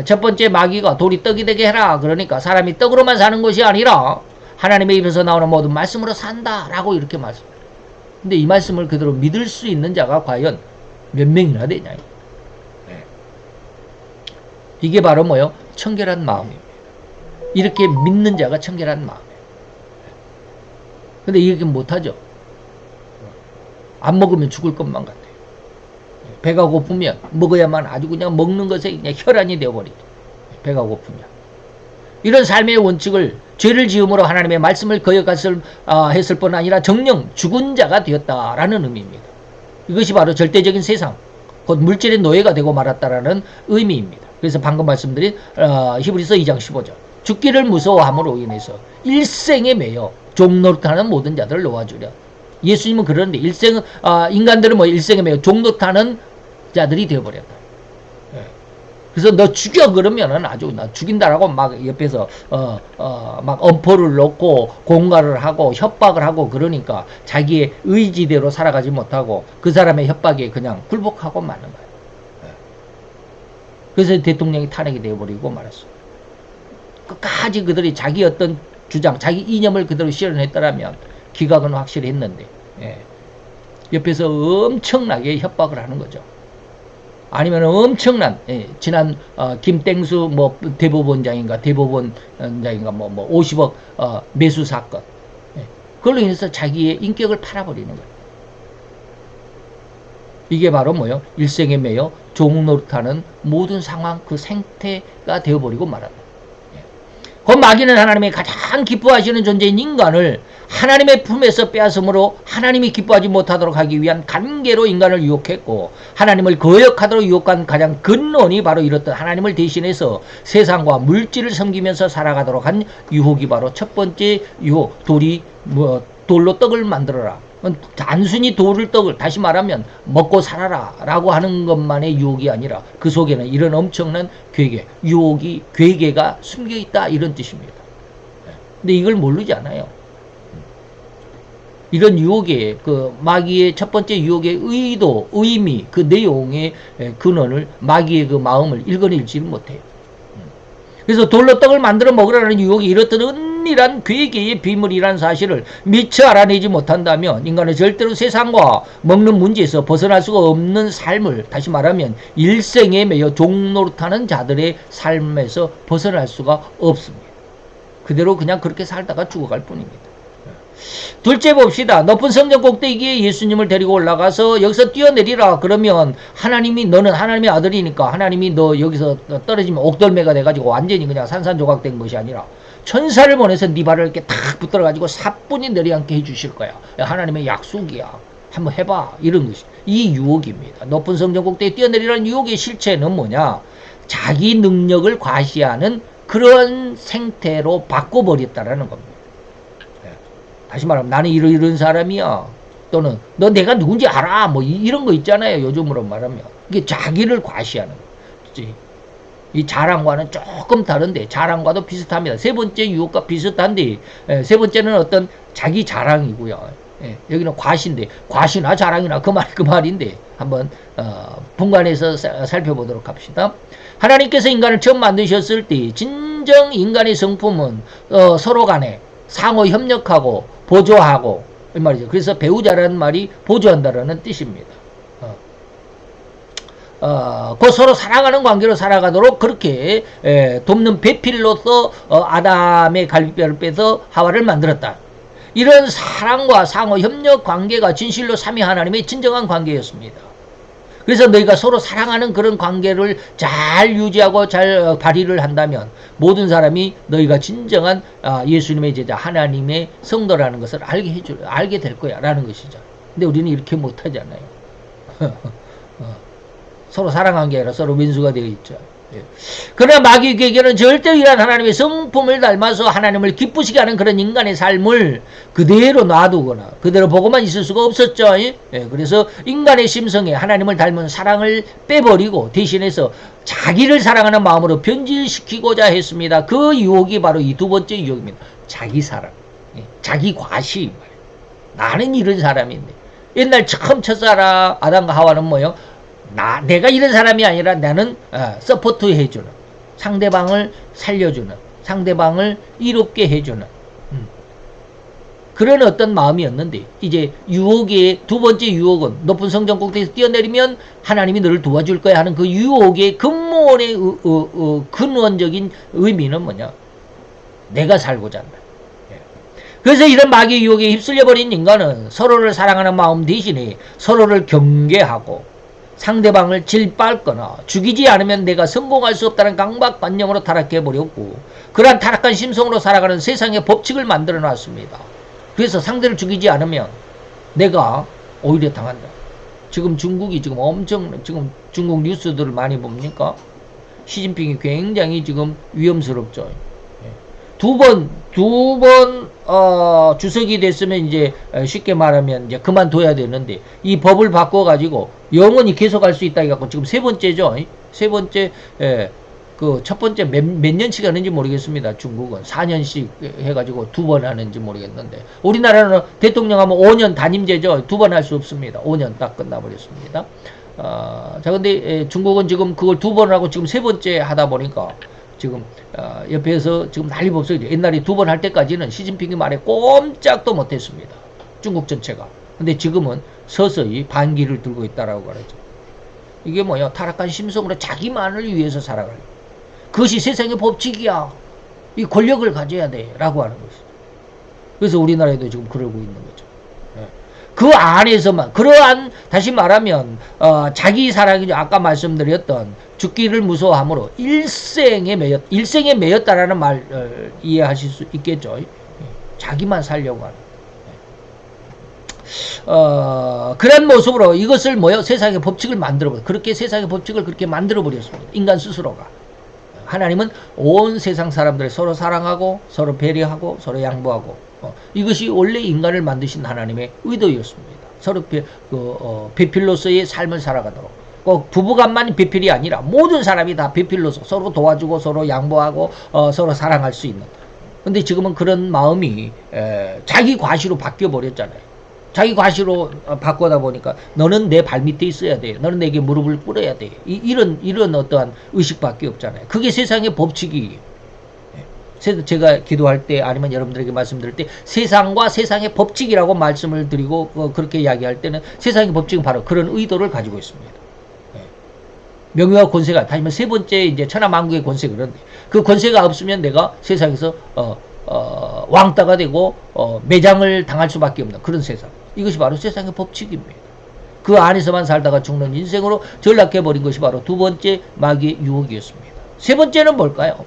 Speaker 1: 첫 번째 마귀가 돌이 떡이 되게 해라. 그러니까 사람이 떡으로만 사는 것이 아니라 하나님의 입에서 나오는 모든 말씀으로 산다 라고 이렇게 말씀합니다. 근데 이 말씀을 그대로 믿을 수 있는 자가 과연 몇 명이나 되냐. 이게 바로 뭐요? 청결한 마음입니다. 이렇게 믿는 자가 청결한 마음이에요. 근데 이렇게 못하죠. 안 먹으면 죽을 것만 같아요. 배가 고프면 먹어야만 아주 그냥 먹는 것에 그냥 혈안이 되어버리죠. 배가 고프면. 이런 삶의 원칙을 죄를 지음으로 하나님의 말씀을 거역했을 뿐 아니라 정령 죽은 자가 되었다라는 의미입니다. 이것이 바로 절대적인 세상, 곧 물질의 노예가 되고 말았다라는 의미입니다. 그래서 방금 말씀드린 히브리서 2장 15절 죽기를 무서워함으로 인해서 일생에 매여 종노릇하는 모든 자들을 놓아주려. 예수님은 그러는데 인간들은 뭐 일생에 매여 종노릇하는 자들이 되어버렸다. 그래서 너 죽여 그러면은 아주 나 죽인다라고 막 옆에서 막 엄포를 놓고 공갈을 하고 협박을 하고 그러니까 자기의 의지대로 살아가지 못하고 그 사람의 협박에 그냥 굴복하고 마는 거예요. 그래서 대통령이 탄핵이 되어버리고 말았어요. 끝까지 그들이 자기 어떤 주장, 자기 이념을 그대로 실현했더라면 기각은 확실히 했는데 옆에서 엄청나게 협박을 하는 거죠. 아니면 엄청난 지난 김땡수 뭐 대법원장인가 뭐 50억 매수 사건 그걸로 인해서 자기의 인격을 팔아버리는 거예요. 이게 바로 뭐요? 일생에 매여 종노릇하는 모든 상황 그 생태가 되어버리고 말한다. 그 마귀는 하나님의 가장 기뻐하시는 존재인 인간을 하나님의 품에서 빼앗음으로 하나님이 기뻐하지 못하도록 하기 위한 관계로 인간을 유혹했고 하나님을 거역하도록 유혹한 가장 근원이 바로 이렇듯 하나님을 대신해서 세상과 물질을 섬기면서 살아가도록 한 유혹이 바로 첫 번째 유혹, 돌로 떡을 만들어라. 단순히 떡을 다시 말하면 먹고 살아라 라고 하는 것만의 유혹이 아니라 그 속에는 이런 엄청난 괴계가 숨겨있다 이런 뜻입니다. 근데 이걸 모르지 않아요. 이런 유혹의 그 마귀의 첫 번째 유혹의 의도, 의미, 그 내용의 근원을 마귀의 그 마음을 읽어내지를 못해요. 그래서 돌로 떡을 만들어 먹으라는 유혹이 이렇듯 은밀한 괴계의 비밀이라는 사실을 미처 알아내지 못한다면 인간은 절대로 세상과 먹는 문제에서 벗어날 수가 없는 삶을, 다시 말하면 일생에 매여 종노릇하는 자들의 삶에서 벗어날 수가 없습니다. 그대로 그냥 그렇게 살다가 죽어갈 뿐입니다. 둘째 봅시다. 높은 성전 꼭대기에 예수님을 데리고 올라가서 여기서 뛰어내리라. 그러면 하나님이, 너는 하나님의 아들이니까 하나님이 너 여기서 떨어지면 옥돌매가 돼가지고 완전히 그냥 산산조각된 것이 아니라 천사를 보내서 네 발을 이렇게 탁 붙들어가지고 사뿐히 내려앉게 해주실 거야. 하나님의 약속이야. 한번 해봐. 이런 것이 이 유혹입니다. 높은 성전 꼭대기에 뛰어내리라는 유혹의 실체는 뭐냐? 자기 능력을 과시하는 그런 생태로 바꿔버렸다라는 겁니다. 다시 말하면 나는 이런 사람이야. 또는 너 내가 누군지 알아. 뭐 이런 거 있잖아요. 요즘으로 말하면. 이게 자기를 과시하는 거지. 이 자랑과는 조금 다른데 자랑과도 비슷합니다. 세 번째 유혹과 비슷한데 세 번째는 어떤 자기 자랑이고요. 여기는 과시인데 과시나 자랑이나 그 말인데 한번 분간해서 살펴보도록 합시다. 하나님께서 인간을 처음 만드셨을 때 진정 인간의 성품은 서로 간에 상호 협력하고 보조하고 이 말이죠. 그래서 배우자라는 말이 보조한다라는 뜻입니다. 그 서로 사랑하는 관계로 살아가도록 그렇게 돕는 배필로서 아담의 갈비뼈를 빼서 하와를 만들었다. 이런 사랑과 상호 협력 관계가 진실로 삼위 하나님의 진정한 관계였습니다. 그래서 너희가 서로 사랑하는 그런 관계를 잘 유지하고 잘 발휘를 한다면 모든 사람이 너희가 진정한 예수님의 제자 하나님의 성도라는 것을 알게 될 거야 라는 것이죠. 근데 우리는 이렇게 못하잖아요. 서로 사랑한 게 아니라 서로 민수가 되어 있죠. 그러나 마귀의 계계는 절대로 이러한 하나님의 성품을 닮아서 하나님을 기쁘시게 하는 그런 인간의 삶을 그대로 놔두거나 그대로 보고만 있을 수가 없었죠. 그래서 인간의 심성에 하나님을 닮은 사랑을 빼버리고 대신해서 자기를 사랑하는 마음으로 변질시키고자 했습니다. 그 유혹이 바로 이 두 번째 유혹입니다. 자기 사랑, 자기 과시. 나는 이런 사람인데 옛날 처음 첫사랑 아담과 하와는 뭐요? 내가 이런 사람이 아니라 나는 서포트 해주는, 상대방을 살려주는, 상대방을 이롭게 해주는 그런 어떤 마음이었는데 이제 유혹의 두 번째 유혹은 높은 성전 꼭대기에서 뛰어내리면 하나님이 너를 도와줄 거야 하는 그 유혹의 근본의 근원적인 의미는 뭐냐? 내가 살고자 한다. 그래서 이런 마귀의 유혹에 휩쓸려버린 인간은 서로를 사랑하는 마음 대신에 서로를 경계하고 상대방을 질밟거나 죽이지 않으면 내가 성공할 수 없다는 강박관념으로 타락해버렸고 그러한 타락한 심성으로 살아가는 세상의 법칙을 만들어 놨습니다. 그래서 상대를 죽이지 않으면 내가 오히려 당한다. 지금 중국이 지금 지금 중국 뉴스들을 많이 봅니까? 시진핑이 굉장히 지금 위험스럽죠. 두 번 주석이 됐으면 이제 쉽게 말하면 이제 그만둬야 되는데 이 법을 바꿔가지고 영원히 계속할 수 있다 해갖고 지금 세 번째죠. 세 번째 그 첫 번째 몇 년씩 하는지 모르겠습니다. 중국은 4년씩 해가지고 두 번 하는지 모르겠는데 우리나라는 대통령 하면 5년 단임제죠. 두 번 할 수 없습니다. 5년 딱 끝나버렸습니다. 자 근데 중국은 지금 그걸 두 번 하고 지금 세 번째 하다 보니까 지금 옆에서 지금 난리 법석이죠. 옛날에 두 번 할 때까지는 시진핑이 말에 꼼짝도 못했습니다. 중국 전체가. 근데 지금은 서서히 반기를 들고 있다라고 그러죠. 이게 뭐야? 타락한 심성으로 자기만을 위해서 살아가요. 그것이 세상의 법칙이야. 이 권력을 가져야 돼. 라고 하는 것이죠. 그래서 우리나라에도 지금 그러고 있는 거죠. 그 안에서만 그러한 다시 말하면 자기 사랑이죠. 아까 말씀드렸던 죽기를 무서워함으로 일생에 매였다라는 말 이해하실 수 있겠죠. 자기만 살려고 하는. 그런 모습으로 이것을 세상의 법칙을 만들어버려. 그렇게 세상의 법칙을 그렇게 만들어버렸습니다. 인간 스스로가. 하나님은 온 세상 사람들을 서로 사랑하고 서로 배려하고 서로 양보하고 이것이 원래 인간을 만드신 하나님의 의도였습니다. 서로 배필로서의 삶을 살아가도록 꼭 부부간만 배필이 아니라 모든 사람이 다 배필로서 서로 도와주고 서로 양보하고 서로 사랑할 수 있는. 근데 지금은 그런 마음이 자기 과시로 바뀌어 버렸잖아요. 자기 과시로 바꾸다 보니까 너는 내 발밑에 있어야 돼. 너는 내게 무릎을 꿇어야 돼. 이런 어떠한 의식밖에 없잖아요. 그게 세상의 법칙이. 제가 기도할 때 아니면 여러분들에게 말씀드릴 때 세상과 세상의 법칙이라고 말씀을 드리고 그렇게 이야기할 때는 세상의 법칙은 바로 그런 의도를 가지고 있습니다. 명예와 권세가 다시면 세 번째 이제 천하만국의 권세 그런데 그 권세가 없으면 내가 세상에서 왕따가 되고 매장을 당할 수밖에 없는 그런 세상. 이것이 바로 세상의 법칙입니다. 그 안에서만 살다가 죽는 인생으로 전락해버린 것이 바로 두 번째 마귀의 유혹이었습니다. 세 번째는 뭘까요?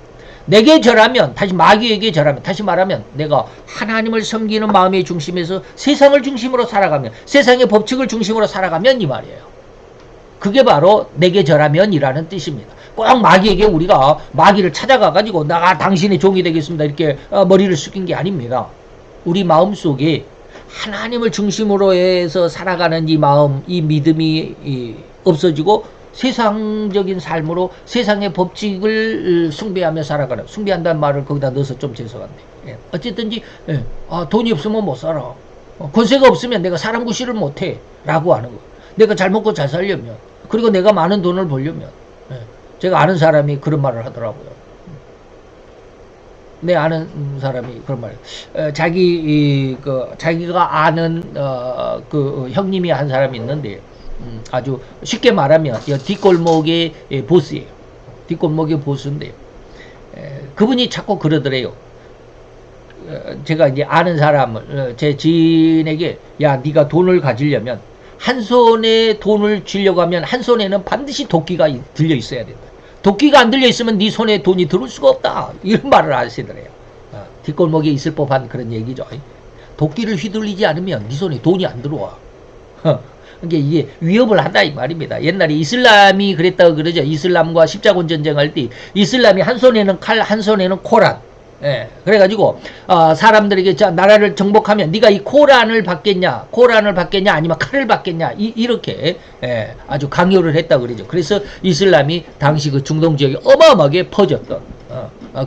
Speaker 1: 내게 절하면, 다시 마귀에게 절하면, 다시 말하면 내가 하나님을 섬기는 마음의 중심에서 세상을 중심으로 살아가면, 세상의 법칙을 중심으로 살아가면 이 말이에요. 그게 바로 내게 절하면이라는 뜻입니다. 꼭 마귀에게 우리가 마귀를 찾아가가지고 나가 당신의 종이 되겠습니다. 이렇게 머리를 숙인 게 아닙니다. 우리 마음속에 하나님을 중심으로 해서 살아가는 이 마음, 이 믿음이 없어지고 세상적인 삶으로 세상의 법칙을 숭배하며 살아가는, 숭배한다는 말을 거기다 넣어서 좀 죄송한데, 어쨌든지 돈이 없으면 못 살아, 권세가 없으면 내가 사람 구실을 못해 라고 하는 거. 내가 잘 먹고 잘 살려면, 그리고 내가 많은 돈을 벌려면, 제가 아는 사람이 그런 말을 하더라고요. 내 아는 사람이 그런 말, 자기가 아는 그 형님이 한 사람이 있는데, 아주 쉽게 말하면 뒷골목의 보스예요. 뒷골목의 보스인데 그분이 자꾸 그러더래요. 제가 이제 아는 사람을 제 지인에게 야 네가 돈을 가지려면 한 손에 돈을 쥐려고 하면 한 손에는 반드시 도끼가 들려 있어야 된다. 도끼가 안 들려 있으면 네 손에 돈이 들어올 수가 없다. 이런 말을 하시더래요. 뒷골목에 있을 법한 그런 얘기죠. 도끼를 휘둘리지 않으면 네 손에 돈이 안 들어와. 그러니까 이게 위협을 한다 이 말입니다. 옛날에 이슬람이 그랬다고 그러죠. 이슬람과 십자군 전쟁할 때 이슬람이 한 손에는 칼, 한 손에는 코란. 그래가지고 사람들에게 자 나라를 정복하면 네가 이 코란을 받겠냐, 아니면 칼을 받겠냐 이렇게 아주 강요를 했다고 그러죠. 그래서 이슬람이 당시 그 중동 지역에 어마어마하게 퍼졌던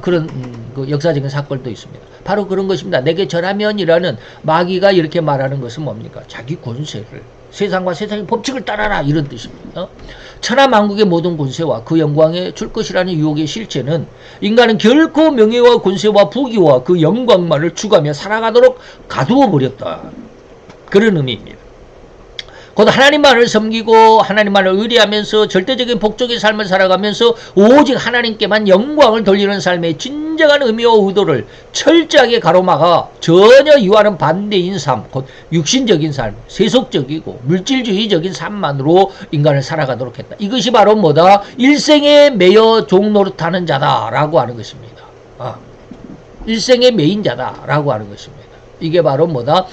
Speaker 1: 그런 그 역사적인 사건도 있습니다. 바로 그런 것입니다. 내게 절하면이라는 마귀가 이렇게 말하는 것은 뭡니까? 자기 권세를, 세상과 세상의 법칙을 따라라 이런 뜻입니다. 천하만국의 모든 권세와 그 영광에 줄 것이라는 유혹의 실체는 인간은 결코 명예와 권세와 부귀와 그 영광만을 추구하며 살아가도록 가두어 버렸다. 그런 의미입니다. 곧 하나님만을 섬기고 하나님만을 의뢰하면서 절대적인 복종의 삶을 살아가면서 오직 하나님께만 영광을 돌리는 삶의 진정한 의미와 의도를 철저하게 가로막아 전혀 이와는 반대인 삶, 곧 육신적인 삶, 세속적이고 물질주의적인 삶만으로 인간을 살아가도록 했다. 이것이 바로 뭐다? 일생에 매여 종노릇하는 자다라고 하는 것입니다. 일생의 매인자다라고 하는 것입니다. 이게 바로 뭐다?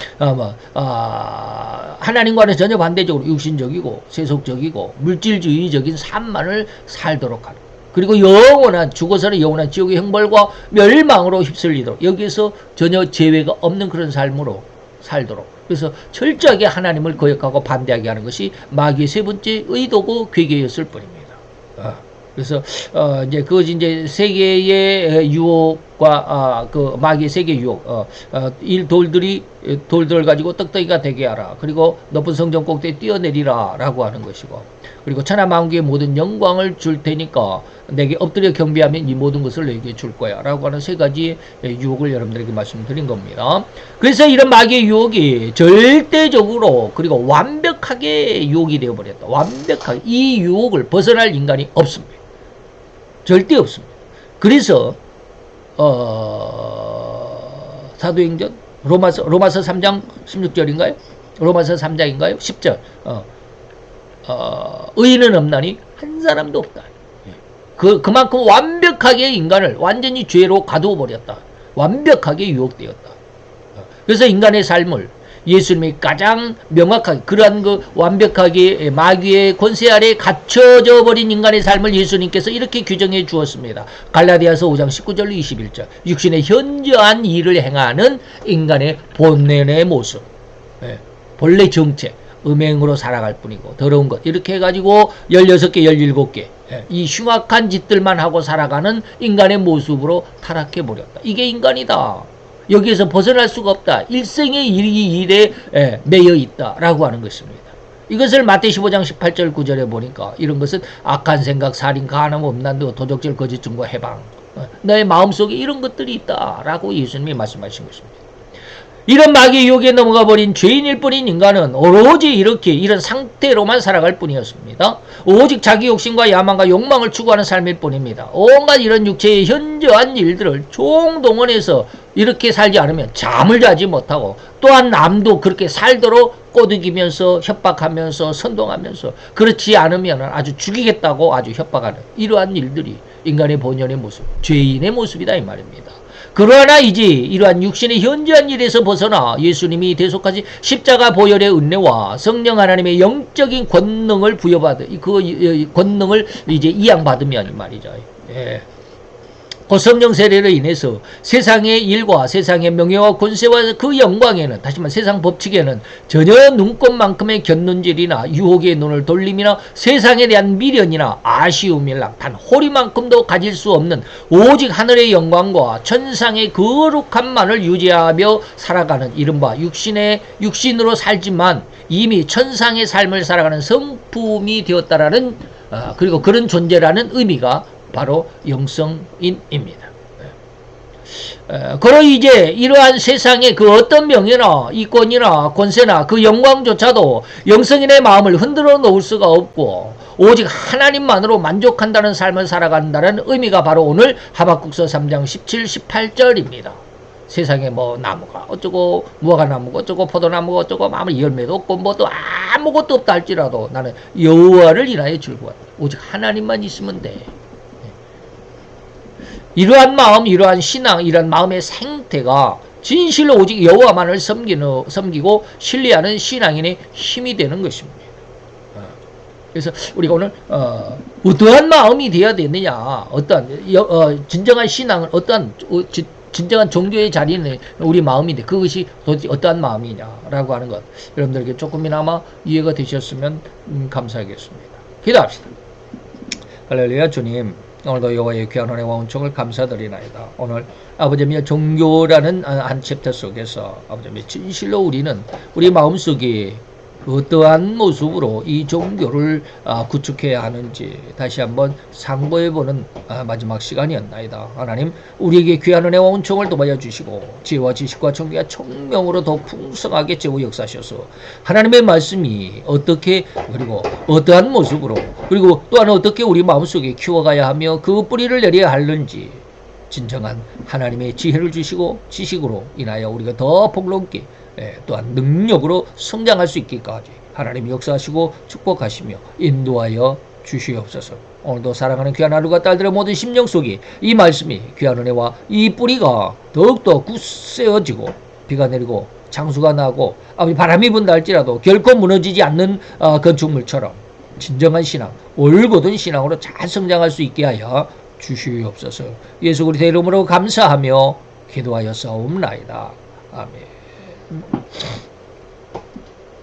Speaker 1: 하나님과는 전혀 반대적으로 육신적이고 세속적이고 물질주의적인 삶만을 살도록 하는. 그리고 영원한 죽어서는 영원한 지옥의 형벌과 멸망으로 휩쓸리도록 여기에서 전혀 제외가 없는 그런 삶으로 살도록. 그래서 철저하게 하나님을 거역하고 반대하게 하는 것이 마귀의 세 번째 의도고 괴계였을 뿐입니다. 그래서 이제 그것이 이제 세계의 유혹과 그 마귀의 세계 유혹, 돌들을 가지고 떡떡이가 되게 하라. 그리고 높은 성전 꼭대기에 뛰어내리라라고 하는 것이고, 그리고 천하만국의 모든 영광을 줄 테니까 내게 엎드려 경배하면 이 모든 것을 내게 줄 거야라고 하는 세 가지의 유혹을 여러분들에게 말씀드린 겁니다. 그래서 이런 마귀의 유혹이 절대적으로 그리고 완벽하게 유혹이 되어버렸다. 완벽하게 이 유혹을 벗어날 인간이 없습니다. 절대 없습니다. 그래서 사도행전 로마서 3장 16절인가요? 로마서 3장인가요? 10절 의인은 없나니 한 사람도 없다. 그만큼 완벽하게 인간을 완전히 죄로 가두어 버렸다. 완벽하게 유혹되었다. 그래서 인간의 삶을 예수님이 가장 명확하게 그러한 그 완벽하게 마귀의 권세 아래 갇혀져 버린 인간의 삶을 예수님께서 이렇게 규정해 주었습니다. 갈라디아서 5장 19절 21절 육신의 현저한 일을 행하는 인간의 본연의 모습, 본래 정체, 음행으로 살아갈 뿐이고 더러운 것 이렇게 해가지고 16개 17개 이 흉악한 짓들만 하고 살아가는 인간의 모습으로 타락해 버렸다. 이게 인간이다. 여기에서 벗어날 수가 없다. 일생의 이 일에 매여 있다라고 하는 것입니다. 이것을 마태 15장 18절 9절에 보니까 이런 것은 악한 생각, 살인, 간음, 음란도, 도적질, 거짓 증거, 해방, 너의 마음속에 이런 것들이 있다라고 예수님이 말씀하신 것입니다. 이런 마귀의 유혹에 넘어가 버린 죄인일 뿐인 인간은 오로지 이렇게 이런 상태로만 살아갈 뿐이었습니다. 오직 자기 욕심과 야망과 욕망을 추구하는 삶일 뿐입니다. 온갖 이런 육체의 현저한 일들을 총동원해서 이렇게 살지 않으면 잠을 자지 못하고, 또한 남도 그렇게 살도록 꼬드기면서 협박하면서 선동하면서, 그렇지 않으면 아주 죽이겠다고 아주 협박하는 이러한 일들이 인간의 본연의 모습, 죄인의 모습이다 이 말입니다. 그러나 이제 이러한 육신의 현저한 일에서 벗어나 예수님이 대속하신 십자가 보혈의 은혜와 성령 하나님의 영적인 권능을 부여받은 그 권능을 이제 이양받으면 이 말이죠. 예. 그 성령 세례로 인해서 세상의 일과 세상의 명예와 권세와 그 영광에는, 다시 말해 세상 법칙에는 전혀 눈꽃만큼의 곁눈질이나 유혹의 눈을 돌림이나 세상에 대한 미련이나 아쉬움이나 단 호리만큼도 가질 수 없는 오직 하늘의 영광과 천상의 거룩함만을 유지하며 살아가는 이른바 육신으로 살지만 이미 천상의 삶을 살아가는 성품이 되었다라는, 그리고 그런 존재라는 의미가 바로 영성인입니다. 그러 이제 이러한 세상의 그 어떤 명예나 이권이나 권세나 그 영광조차도 영성인의 마음을 흔들어 놓을 수가 없고, 오직 하나님만으로 만족한다는 삶을 살아간다는 의미가 바로 오늘 하박국서 3장 17, 18절입니다. 세상에 뭐 나무가 어쩌고 무화과나무가 어쩌고 포도나무가 어쩌고 아무리 열매도 없고 뭐도 아무것도 없다 할지라도 나는 여호와를 인하여 즐거워한다. 오직 하나님만 있으면 돼. 이러한 마음, 이러한 신앙, 이러한 마음의 생태가 진실로 오직 여호와만을 섬기고 신뢰하는 신앙인의 힘이 되는 것입니다. 그래서 우리가 오늘 어떠한 마음이 되어야 되느냐, 어떠한 진정한 신앙은 어떠한 진정한 종교의 자리는 우리 마음인데 그것이 도대체 어떠한 마음이냐라고 하는 것, 여러분들에게 조금이나마 이해가 되셨으면 감사하겠습니다. 기도합시다. 할렐루야. 주님, 오늘도 여호와의 귀한 은혜와 은총을 감사드리나이다. 오늘 아버지의 종교라는 한 챕터 속에서 아버지의 진실로 우리는 우리 마음속에 어떠한 모습으로 이 종교를 구축해야 하는지 다시 한번 상고해보는 마지막 시간이었나이다. 하나님, 우리에게 귀한 은혜와 은총을 도와여 주시고 지혜와 지식과 청기와 총명으로 더 풍성하게 제우 역사하셔서 하나님의 말씀이 어떻게, 그리고 어떠한 모습으로, 그리고 또한 어떻게 우리 마음속에 키워가야 하며 그 뿌리를 내려야 하는지 진정한 하나님의 지혜를 주시고 지식으로 인하여 우리가 더 복롭게 또한 능력으로 성장할 수 있기까지 하나님이 역사하시고 축복하시며 인도하여 주시옵소서. 오늘도 사랑하는 귀한 아들과 딸들의 모든 심령 속에 이 말씀이, 귀한 은혜와 이 뿌리가 더욱더 굳세어지고 비가 내리고 장수가 나고 바람이 분다 할지라도 결코 무너지지 않는 건축물처럼 진정한 신앙, 올곧은 신앙으로 잘 성장할 수 있게 하여 주시옵소서. 예수 그리스도의 이름으로 감사하며 기도하여 싸움나이다. 아멘.